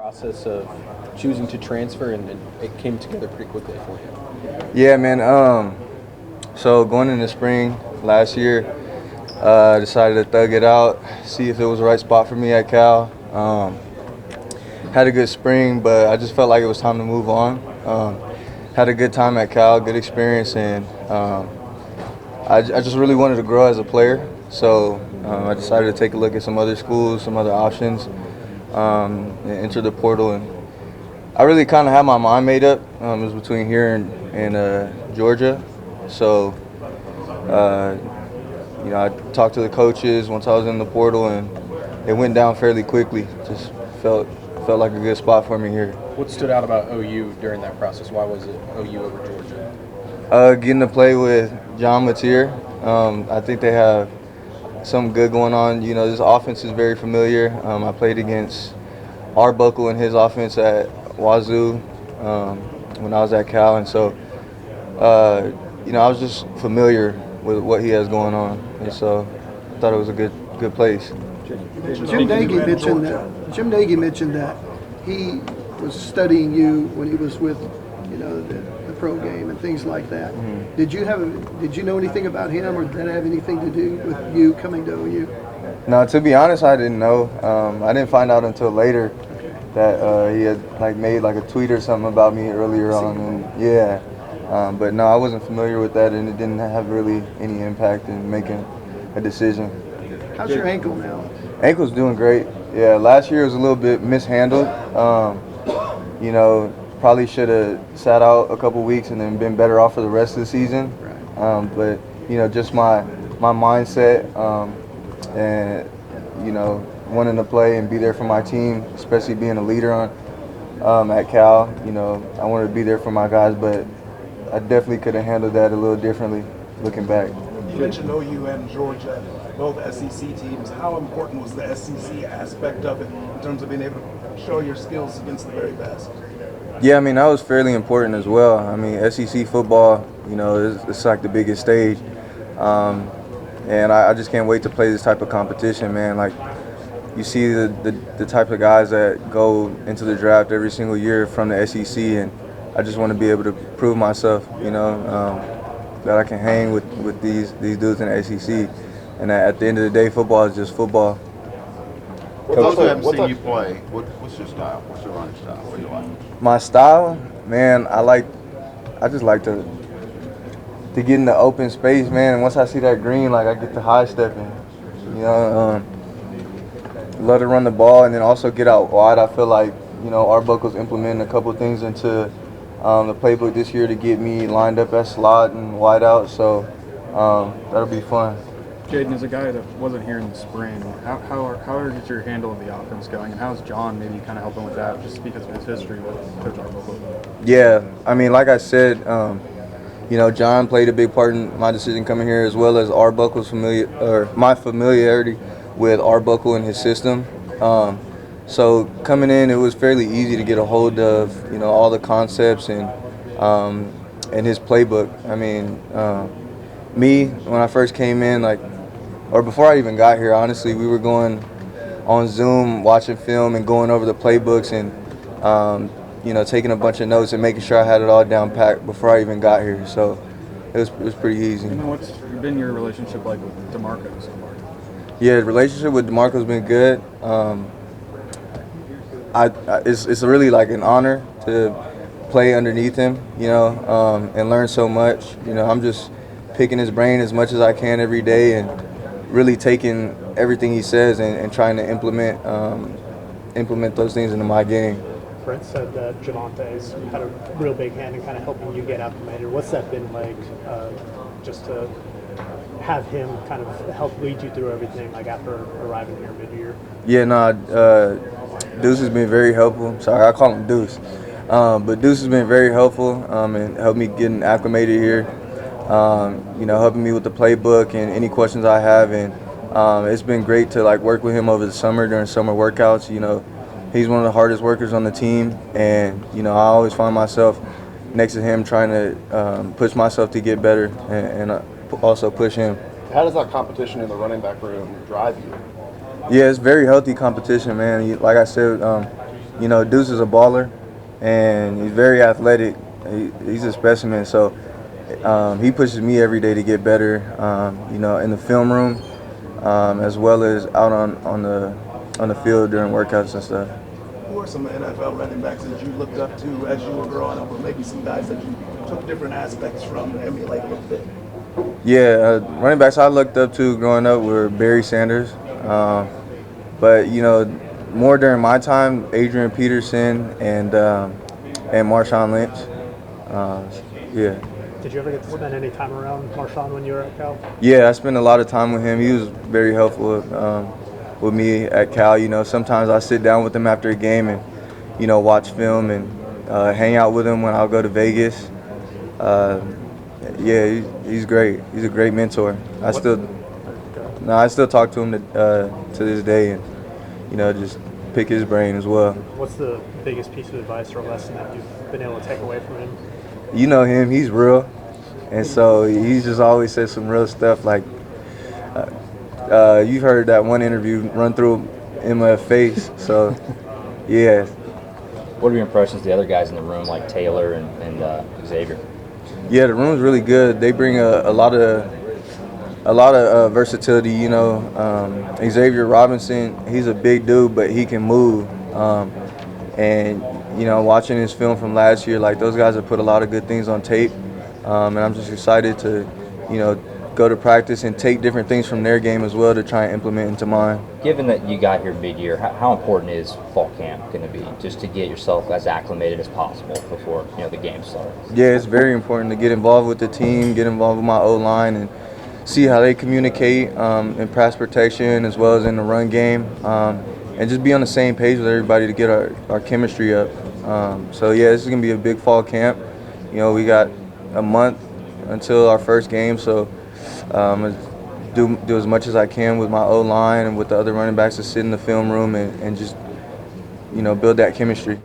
process of choosing to transfer, and it came together pretty quickly for you? Yeah, man. So going into spring last year, decided to thug it out, see if it was the right spot for me at Cal. Had a good spring, but I just felt like it was time to move on. Had a good time at Cal, good experience, and I just really wanted to grow as a player. So I decided to take a look at some other schools, some other options, and enter the portal. And I really kind of had my mind made up. It was between here and Georgia. So, I talked to the coaches once I was in the portal, and it went down fairly quickly. Just felt like a good spot for me here. What stood out about OU during that process? Why was it OU over Georgia? Getting to play with John Mateer. I think they have something good going on. This offense is very familiar. I played against Arbuckle and his offense at Wazoo when I was at Cal, and so I was just familiar with what he has going on, and so I thought it was a good place. Jim Nagy mentioned that he was studying you when he was with the pro game and things like that. Mm-hmm. Did you know anything about him, or did that have anything to do with you coming to OU? No, to be honest, I didn't know. I didn't find out until later that he had made a tweet or something about me earlier on, and yeah. But no, I wasn't familiar with that, and it didn't have really any impact in making a decision. How's your ankle now? Ankle's doing great. Yeah, last year was a little bit mishandled. Probably should have sat out a couple weeks and then been better off for the rest of the season. Right. But just my mindset and wanting to play and be there for my team, especially being a leader at Cal. I wanted to be there for my guys, but I definitely could have handled that a little differently looking back. You mentioned OU and Georgia, both SEC teams. How important was the SEC aspect of it in terms of being able to show your skills against the very best? Yeah, that was fairly important as well. SEC football, it's like the biggest stage. And I just can't wait to play this type of competition, man. You see the type of guys that go into the draft every single year from the SEC, and I just want to be able to prove myself, that I can hang with these dudes in the SEC. And at the end of the day, football is just football. Those who haven't seen you play, what's your style? What's your running style? What do you like? My style, man, I just like to get in the open space, man. And once I see that green, I get to high stepping. Love to run the ball and then also get out wide. I feel like Arbuckle's implementing a couple things into the playbook this year to get me lined up at slot and wide out. So that'll be fun. Jaydn, as a guy that wasn't here in the spring, how is your handle of the offense going, and how's John maybe kind of helping with that, just because of his history with Coach Arbuckle? Yeah, like I said, John played a big part in my decision coming here, as well as Arbuckle's my familiarity with Arbuckle and his system. So coming in, it was fairly easy to get a hold of all the concepts and his playbook. Me, when I first came in, or before I even got here, honestly, we were going on Zoom, watching film and going over the playbooks and, taking a bunch of notes and making sure I had it all down packed before I even got here. So it was pretty easy. What's been your relationship like with DeMarco so far? Yeah, the relationship with DeMarco's been good. It's really an honor to play underneath him, and learn so much. I'm just picking his brain as much as I can every day and really taking everything he says and trying to implement those things into my game. Brent said that Javante's had a real big hand in kind of helping you get acclimated. What's that been like, just to have him kind of help lead you through everything, after arriving here mid-year? Yeah, Deuce has been very helpful. Sorry, I call him Deuce. But Deuce has been very helpful and helped me getting acclimated here. Helping me with the playbook and any questions I have, and it's been great to work with him over the summer during summer workouts. He's one of the hardest workers on the team, and I always find myself next to him trying to push myself to get better and also push him. How does that competition in the running back room drive you? Yeah, it's very healthy competition, man. Like I said, you know, Deuce is a baller, and he's very athletic. He's a specimen, so he pushes me every day to get better, you know, in the film room, as well as out on the field during workouts and stuff. Who are some NFL running backs that you looked up to as you were growing up, or maybe some guys that you took different aspects from to emulate a little bit? Yeah, running backs I looked up to growing up were Barry Sanders, but you know, more during my time, Adrian Peterson and Marshawn Lynch. Yeah. Did you ever get to spend any time around Marshawn when you were at Cal? Yeah, I spent a lot of time with him. He was very helpful with me at Cal. You know, sometimes I sit down with him after a game and, you know, watch film and hang out with him when I'll go to Vegas. Yeah, he's great. He's a great mentor. I still talk to him to this day, and you know, just pick his brain as well. What's the biggest piece of advice or lesson that you've been able to take away from him? You know him; he's real, and so he's just always said some real stuff. Like you've heard that one interview run through in my face. So yeah. What are your impressions of the other guys in the room, like Taylor and Xavier? Yeah, the room's really good. They bring a lot of versatility. You know, Xavier Robinson, he's a big dude, but he can move. And you know, watching his film from last year, like those guys have put a lot of good things on tape. And I'm just excited to, you know, go to practice and take different things from their game as well to try and implement into mine. Given that you got here mid-year, how important is fall camp going to be just to get yourself as acclimated as possible before, you know, the game starts? Yeah, it's very important to get involved with the team, get involved with my O-line, and see how they communicate in pass protection as well as in the run game, and just be on the same page with everybody to get our chemistry up. So yeah, this is going to be a big fall camp. You know, we got a month until our first game, so do as much as I can with my O-line and with the other running backs to sit in the film room and just, you know, build that chemistry.